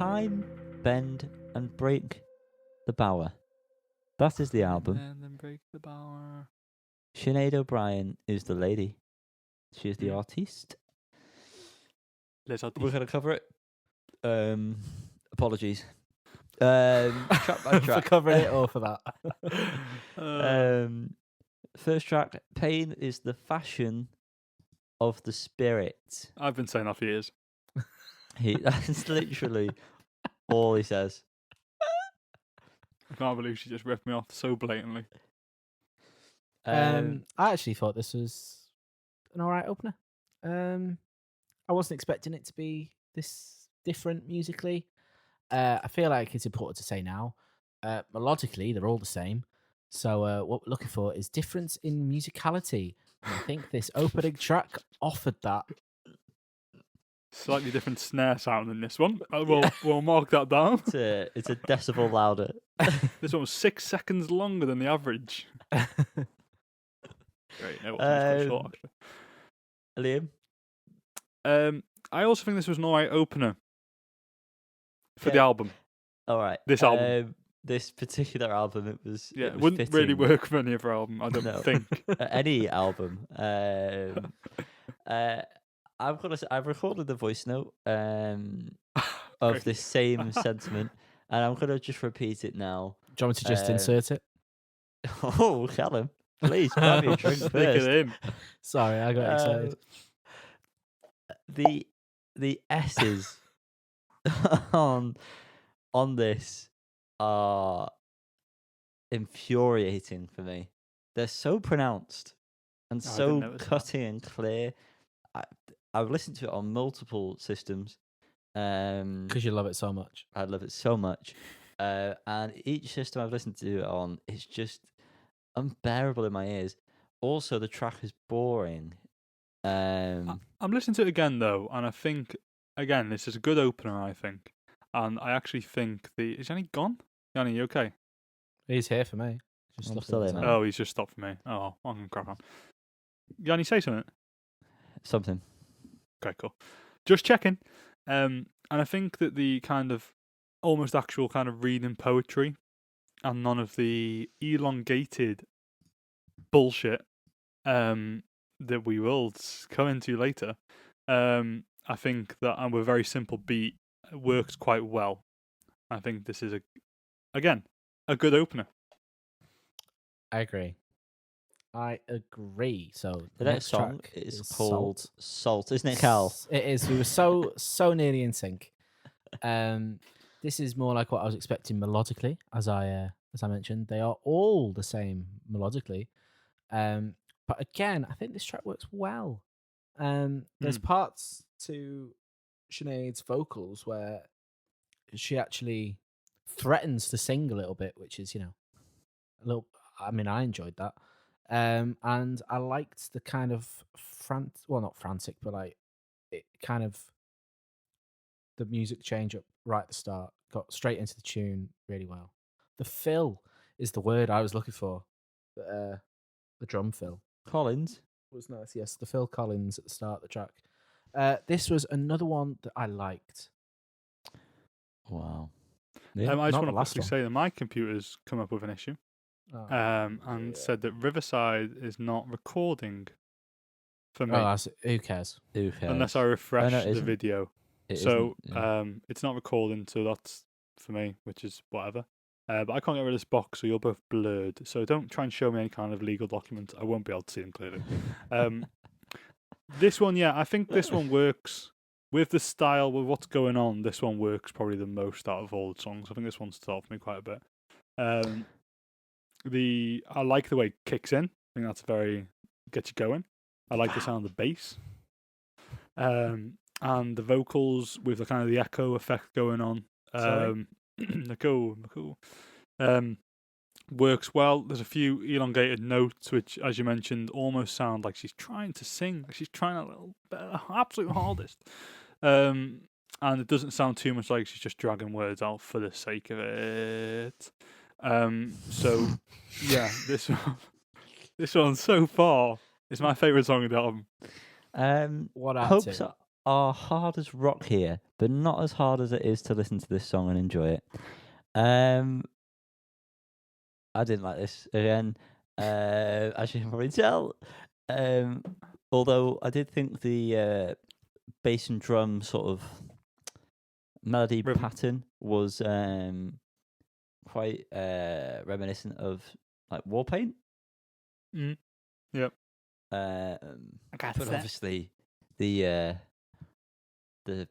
Time, Bend, and Break the Bower. That is the album. And then Break the Bower. Sinead O'Brien is the lady. She is the artiste. Les artistes. We're going to cover it. Apologies. Track by track. For covering it or for that. First track, Pain is the fashion of the spirit. I've been saying that for years. That's literally all he says. I can't believe she just ripped me off so blatantly. I actually thought this was an alright opener. I wasn't expecting it to be this different musically. I feel like it's important to say now. Melodically, they're all the same. So what we're looking for is difference in musicality. And I think this opening track offered that. Slightly different snare sound in this one. We'll mark that down. It's a decibel louder. This one was 6 seconds longer than the average. Great. No, it's quite short, actually. Liam? I also think this was an alright opener for the album. All right. This album. This particular album, it was wouldn't fitting. really work for any other album, I don't think. Any album. I've recorded the voice note of this same sentiment, and I'm gonna just repeat it now. Do you want me to just insert it? Oh, Callum, please buy me a drink Stick first. it in. Sorry, I got excited. The S's on this are infuriating for me. They're so pronounced and so cutting and clear. I've listened to it on multiple systems. Because you love it so much. I love it so much. And each system I've listened to it on, it's just unbearable in my ears. Also, the track is boring. I'm listening to it again, though, and I think, again, this is a good opener, I think. And I actually think Is Yanni gone? Yanni, you okay? He's here for me. I'm still here, man. Oh, he's just stopped for me. Oh, I'm going to crack on. Yanni, say something. Something. Okay, cool. Just checking. And I think that the kind of almost actual kind of reading poetry and none of the elongated bullshit that we will come into later, I think that a very simple beat works quite well. I think this is, again, a good opener. I agree. So the next song is called Salt, isn't it, Cal? It is. We were so nearly in sync. This is more like what I was expecting melodically, as I mentioned. They are all the same melodically. But again, I think this track works well. There's parts to Sinead's vocals where she actually threatens to sing a little bit, which is, a little. I mean, I enjoyed that. And I liked the kind of not frantic, but like it kind of the music change up right at the start, got straight into the tune really well. The fill is the word I was looking for. The drum fill. Collins was nice. Yes, the Phil Collins at the start of the track. This was another one that I liked. Wow. Yeah. I just want to quickly say that my computer's come up with an issue. Said that Riverside is not recording for me. Who cares? Unless I refresh the video. It's not recording, so that's for me, which is whatever. But I can't get rid of this box, so you're both blurred. So don't try and show me any kind of legal document. I won't be able to see them clearly. This one, I think this one works with the style, with what's going on. This one works probably the most out of all the songs. I think this one stood out for me quite a bit. I like the way it kicks in. I think that's gets you going. I like the sound of the bass. And the vocals with the kind of the echo effect going on. Cool. Works well. There's a few elongated notes, which, as you mentioned, almost sound like she's trying to sing. Like she's trying a little bit, absolute hardest. And it doesn't sound too much like she's just dragging words out for the sake of it. This one so far is my favourite song of the album. What hopes are hard as rock here, but not as hard as it is to listen to this song and enjoy it. I didn't like this again, as you can probably tell. Although I did think the bass and drum sort of melody Rhythm. pattern was quite reminiscent of like Warpaint. Mm. Yep. But obviously the I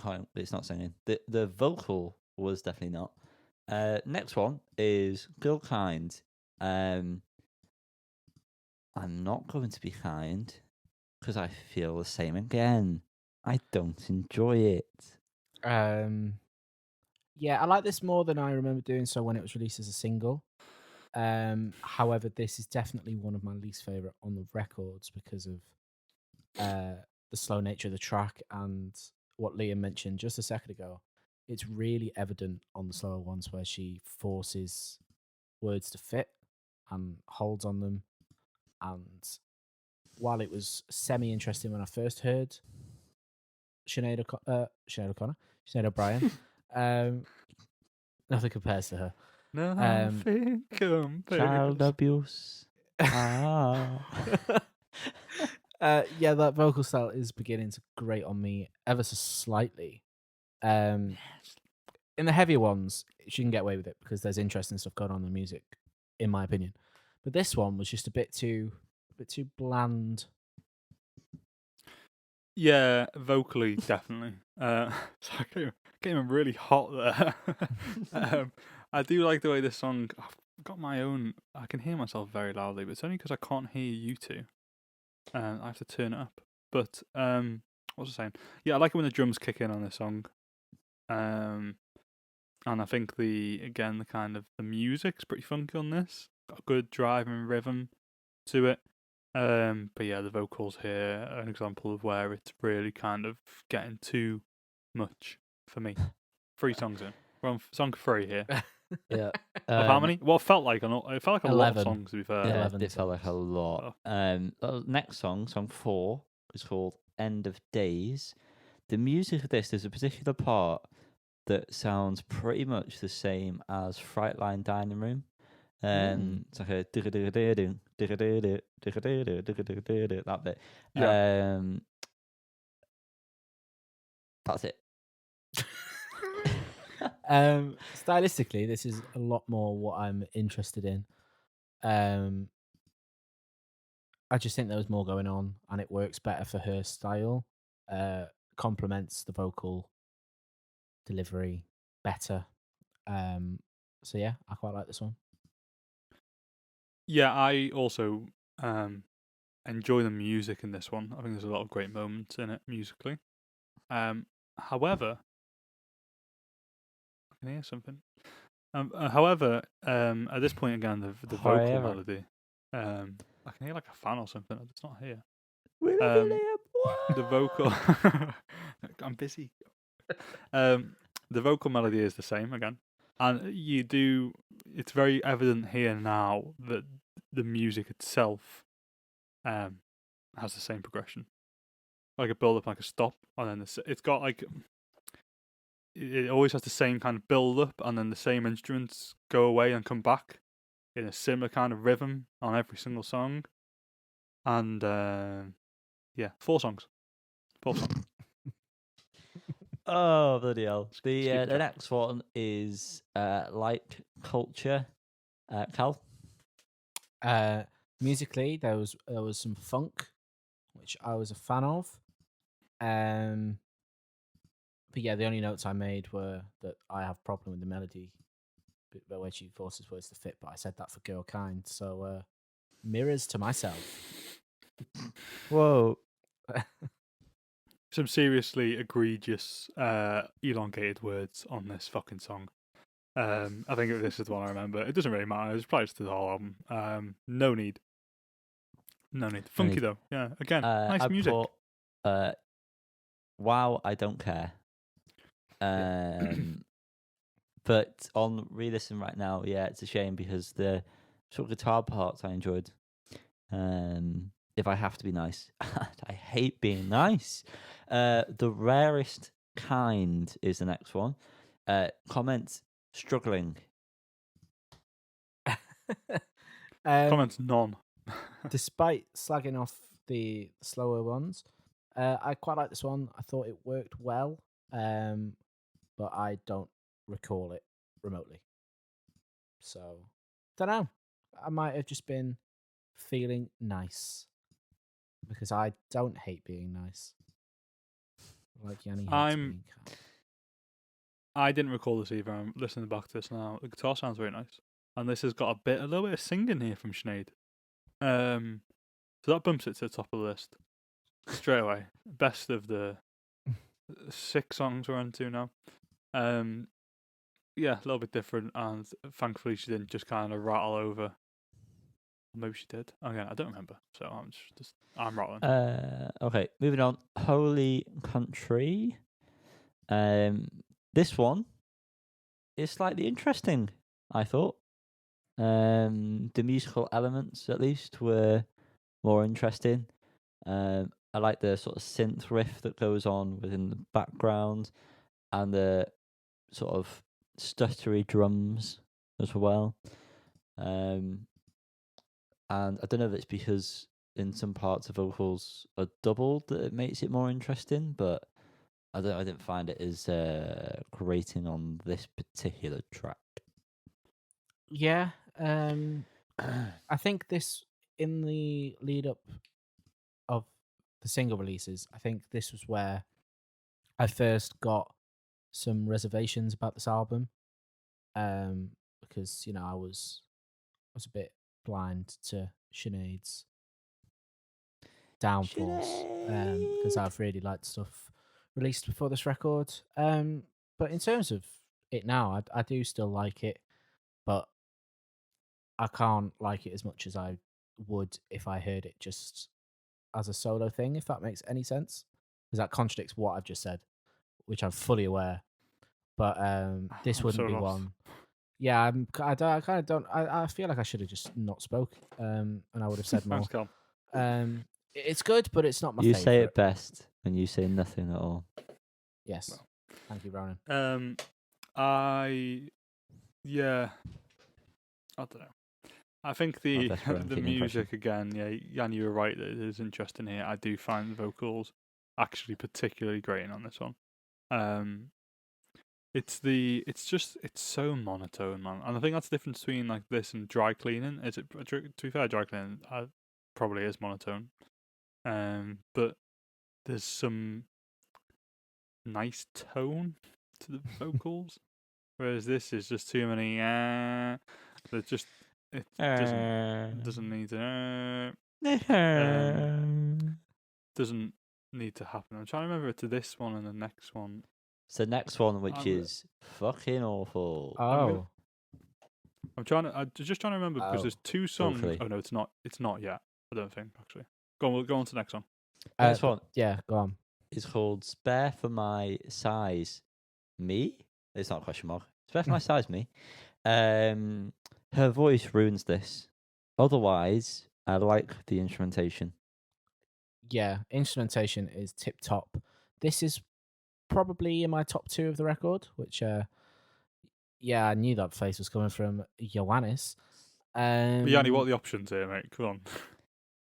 can't. It's not singing. The vocal was definitely not. Next one is Girl Kind. I'm not going to be kind because I feel the same again. I don't enjoy it. Yeah, I like this more than I remember doing so when it was released as a single. However, this is definitely one of my least favorite on the records because of the slow nature of the track and what Liam mentioned just a second ago. It's really evident on the slower ones where she forces words to fit and holds on them. And while it was semi-interesting when I first heard Sinead O'Brien, nothing compares to her. Nothing compares. Child abuse. Ah. Yeah, that vocal style is beginning to grate on me ever so slightly. In the heavier ones, she can get away with it because there's interesting stuff going on in the music, in my opinion. But this one was just a bit too bland. Yeah, vocally, definitely. So I came really hot there. I do like the way this song. I've got my own. I can hear myself very loudly, but it's only because I can't hear you two. I have to turn it up. But what was I saying? Yeah, I like it when the drums kick in on this song. And I think the kind of the music's pretty funky on this. Got a good drive and rhythm to it. But yeah, the vocals here are an example of where it's really kind of getting too much for me. 3 songs in. We're on song 3 here. Yeah. Of how many? Well, it felt like a lot of 11. songs, to be fair. Yeah, 11 it felt like a lot. Next song 4, is called End of Days. The music of this, there's a particular part that sounds pretty much the same as Frightline Dining Room. It's like a that bit. Yeah. That's it. Stylistically, this is a lot more what I'm interested in. I just think there was more going on, and it works better for her style. Complements the vocal delivery better. So yeah, I quite like this one. Yeah, I also enjoy the music in this one. I think there's a lot of great moments in it musically. However, I can hear something. However, at this point again, the vocal However. melody, I can hear like a fan or something. It's not here. We love you, The Liam. vocal, I'm busy. The vocal melody is the same again, and you do. It's very evident here now that the music itself, has the same progression, like a build up, like a stop, and then it's got like. It always has the same kind of build up, and then the same instruments go away and come back in a similar kind of rhythm on every single song. And yeah, 4 songs. 4 songs. Oh, bloody hell. Just keep The track. next one is Like Culture. Cal? Musically, there was some funk, which I was a fan of. But yeah, the only notes I made were that I have problem with the melody, but where she forces words to fit. But I said that for Girl Kind, so mirrors to myself. Whoa. Some seriously egregious, elongated words on this fucking song. I think this is the one I remember. It doesn't really matter. It's probably just the whole album. No need. Funky need. though. Yeah. Again, nice I music. Put, wow, I don't care. But on re-listen right now, yeah, it's a shame because the sort of guitar parts I enjoyed. It if I have to be nice. I hate being nice. The rarest kind is the next one. Comment struggling. Comments none. Despite slagging off the slower ones, I quite like this one. I thought it worked well, but I don't recall it remotely. So, don't know. I might have just been feeling nice because I don't hate being nice. Like Yanni hates being kind. I didn't recall this either. I'm listening back to this now. The guitar sounds very nice, and this has got a little bit of singing here from Sinead. So that bumps it to the top of the list straight away. Best of the 6 songs we're on to now. Yeah, a little bit different, and thankfully she didn't just kind of rattle over. Maybe she did. Again, I don't remember, so I'm rattling. Okay, moving on. Holy Country. This one is slightly interesting, I thought. The musical elements, at least, were more interesting. I like the sort of synth riff that goes on within the background, and the sort of stuttery drums as well. And I don't know if it's because in some parts the vocals are doubled that it makes it more interesting, but I didn't find it as grating on this particular track. Yeah, I think this, in the lead up of the single releases, I think this was where I first got some reservations about this album, because I was a bit blind to Sinead's downfalls, because I've really liked stuff released before this record. But in terms of it now, I do still like it, but I can't like it as much as I would if I heard it just as a solo thing, if that makes any sense. Because that contradicts what I've just said, which I'm fully aware. But this I'm wouldn't so be lost. one. Yeah, I kind of don't. I feel like I should have just not spoke, and I would have said more. Thanks, Cal. It's good, but it's not my You favorite. say it best when you say nothing at all. Yes. Well. Thank you, Ronan. I don't know. I think the best Ronan the King music again. Yeah, Yanni, you were right. That it is interesting here. I do find the vocals actually particularly grating on this one. It's so monotone, man. And I think that's the difference between like this and dry cleaning. To be fair, dry cleaning probably is monotone. But there's some nice tone to the vocals, whereas this is just too many. It doesn't need to. Doesn't need to happen. I'm trying to remember it to this one and the next one. It's the next one, which is fucking awful. Oh. I'm just trying to remember because there's 2 songs. Hopefully. Oh no, it's not. It's not yet. I don't think actually. We'll go on to the next song. Next one. Yeah, go on. It's called Spare for My Size Me. It's not a question mark. Spare for My Size Me. Her voice ruins this. Otherwise, I like the instrumentation. Yeah, instrumentation is tip top. This is probably in my top 2 of the record, which I knew that face was coming from Ioannis. Yanni, what are the options here, mate? Come on.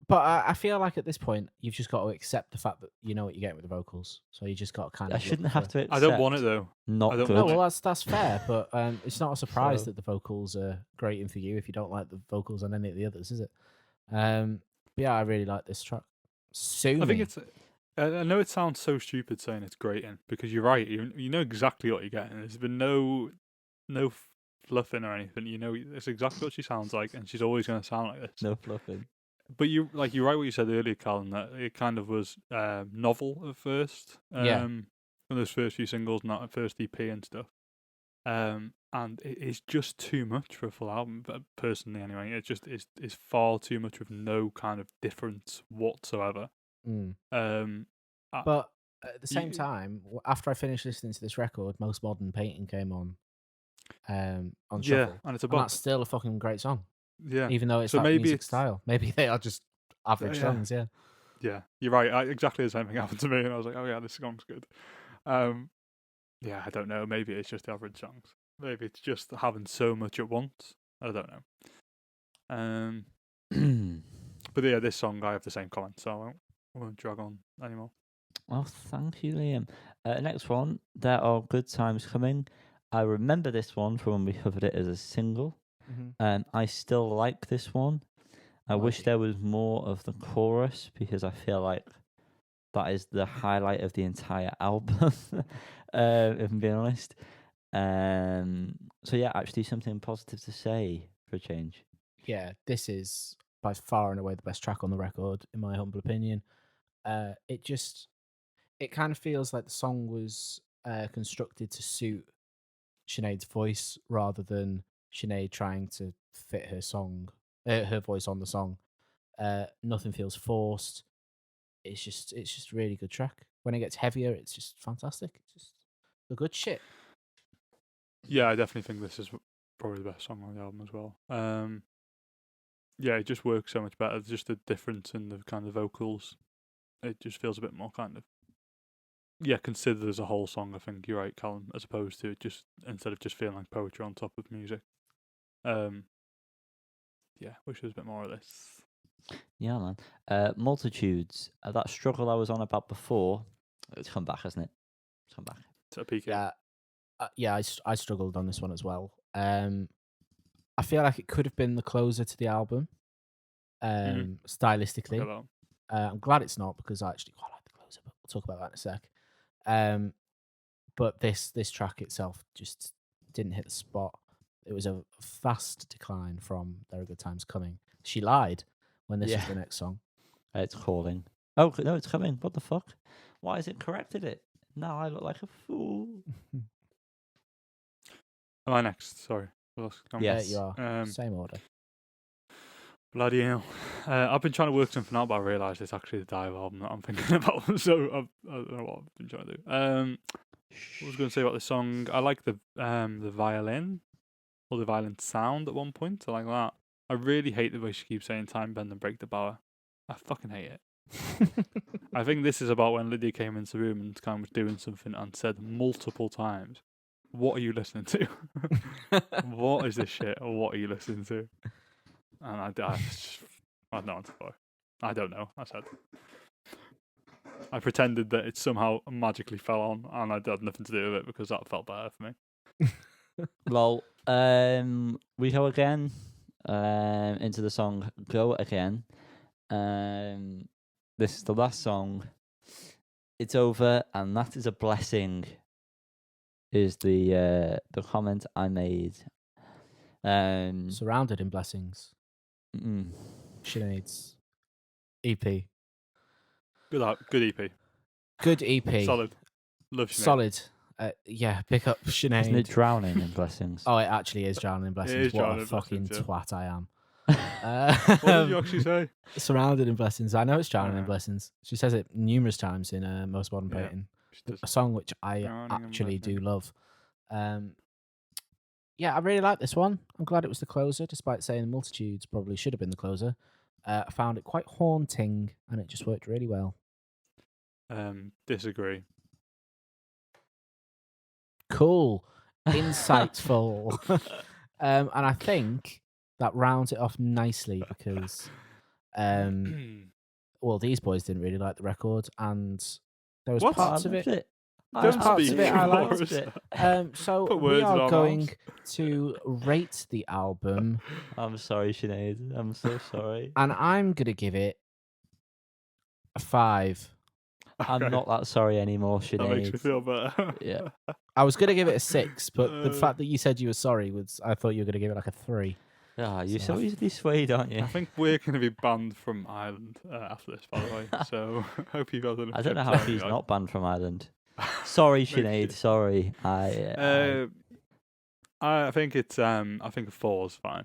But I feel like at this point you've just got to accept the fact that you know what you're getting with the vocals, so you just got to kind of. I shouldn't have to accept. I don't want it though. Not good. No, well that's fair, but it's not a surprise So- that the vocals are grating for you if you don't like the vocals on any of the others, is it? But yeah, I really like this track. Sue I think Me. it's. I know it sounds so stupid saying it's grating because you're right. You know exactly what you're getting. There's been no fluffing or anything. You know it's exactly what she sounds like, and she's always going to sound like this. No fluffing. But you're right what you said earlier, Callan, that it kind of was novel at first. From those first few singles, not at first EP and stuff. And it is just too much for a full album. But personally, anyway, it just is far too much with no kind of difference whatsoever. But at the same time, after I finished listening to this record, Most Modern Painting came on Shuffle. And it's a And bop. that's still a fucking great song. Yeah, Even though it's So that maybe music it's- style. Maybe they are just average yeah. songs, yeah. Yeah, you're right. Exactly the same thing happened to me, and I was like, oh yeah, this song's good. Yeah, I don't know. Maybe it's just the average songs. Maybe it's just having so much at once. I don't know. But yeah, this song I have the same comment, so I won't drag on anymore. Well, thank you, Liam. Next one, There Are Good Times Coming. I remember this one from when we covered it as a single. I still like this one. I wish there was more of the chorus because I feel like that is the highlight of the entire album, if I'm being honest. So yeah, actually something positive to say for a change. Yeah, this is by far and away the best track on the record, in my humble opinion. It kind of feels like the song was constructed to suit Sinead's voice rather than Sinead trying to fit her voice on the song. Nothing feels forced. It's just a really good track. When it gets heavier, it's just fantastic. It's just the good shit. Yeah, I definitely think this is probably the best song on the album as well. Yeah, it just works so much better. Just the difference in the kind of vocals. It just feels a bit more kind of considered as a whole song. I think you're right, Callum, as opposed to just instead of just feeling like poetry on top of music. Yeah, wish there was a bit more of this. Yeah, man. Multitudes. That struggle I was on about before, it's come back, hasn't it? It's come back. It's a peak. Yeah, I struggled on this one as well. I feel like it could have been the closer to the album, stylistically. I'm glad it's not because I actually quite like the closer, but we'll talk about that in a sec. But this track itself just didn't hit the spot. It was a fast decline from There Are Good Times Coming. She lied when this was the next song. It's calling. Oh, no, it's coming. What the fuck? Why has it corrected it? Now I look like a fool. Am I next? Sorry. Yes. You are. Same order. Bloody hell. I've been trying to work something out, but I realised it's actually the Dive album that I'm thinking about, so I don't know what I've been trying to do. What was I going to say about this song? I like the violin, or the violin sound at one point. I like that. I really hate the way she keeps saying time bend and break the bower. I fucking hate it. I think this is about when Lydia came into the room and kind of was doing something and said multiple times, "What are you listening to? What is this shit? Or what are you listening to?" And I had no answer for it. I don't know, I said. I pretended that it somehow magically fell on and I had nothing to do with it because that felt better for me. Well, we go again into the song Go Again. This is the last song. It's over and that is a blessing, is the comment I made. Surrounded in blessings. Sinead's EP. Good EP. Good EP. Solid. Love Sinead. Solid. Yeah, pick up Sinead. Isn't it drowning in blessings? Oh, it actually is drowning in blessings. Is what a fucking twat I am. What did you actually say? Surrounded in blessings. I know it's drowning in blessings. She says it numerous times in Most Modern Painting. A song which I actually do love. Yeah, I really like this one. I'm glad it was the closer, despite saying Multitudes probably should have been the closer. I found it quite haunting, and it just worked really well. Disagree. Cool. Insightful. And I think that rounds it off nicely because, well, these boys didn't really like the record, and there was parts of it. I liked it. So we are going to rate the album. I'm sorry, Sinead. I'm so sorry. And I'm going to give it a 5. I'm not that sorry anymore, Sinead. That makes me feel better. Yeah. I was going to give it a 6, but the fact that you said you were sorry I thought you were going to give it like a 3. You're so easily swayed, aren't you? I think we're going to be banned from Ireland after this, by the way. So I hope you guys I don't know how he's not banned from Ireland. Sorry, Sinead. Sorry. I think it's I think a 4 is fine.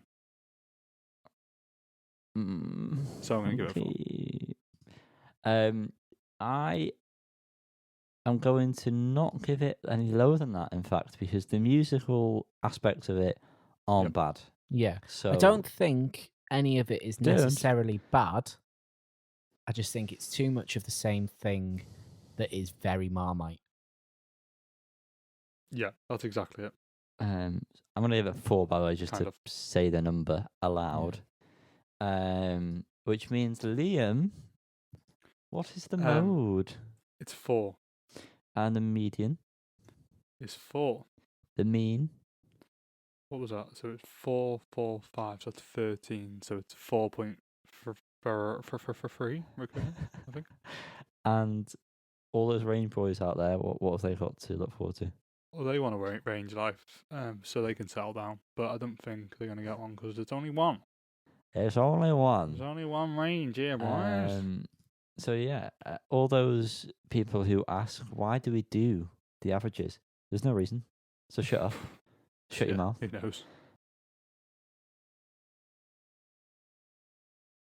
So I'm going to give it a 4. I am going to not give it any lower than that, in fact, because the musical aspects of it aren't bad. Yeah. So I don't think any of it is necessarily bad. I just think it's too much of the same thing that is very Marmite. Yeah, that's exactly it. I'm gonna give it 4, by the way, just Kind to of. say the number aloud. Which means Liam, what is the mode? It's 4. And the median, It's 4. the mean. What was that? So it's 4, 4, 5. So it's 13. So it's 4.3 recurring, I think. And all those range boys out there, what have they got to look forward to? Well, they want to range life, so they can settle down. But I don't think they're going to get one because there's only one. It's only one. There's only one range here, boys. So yeah, all those people who ask, why do we do the averages? There's no reason. So shut up. Shut your mouth. Who knows?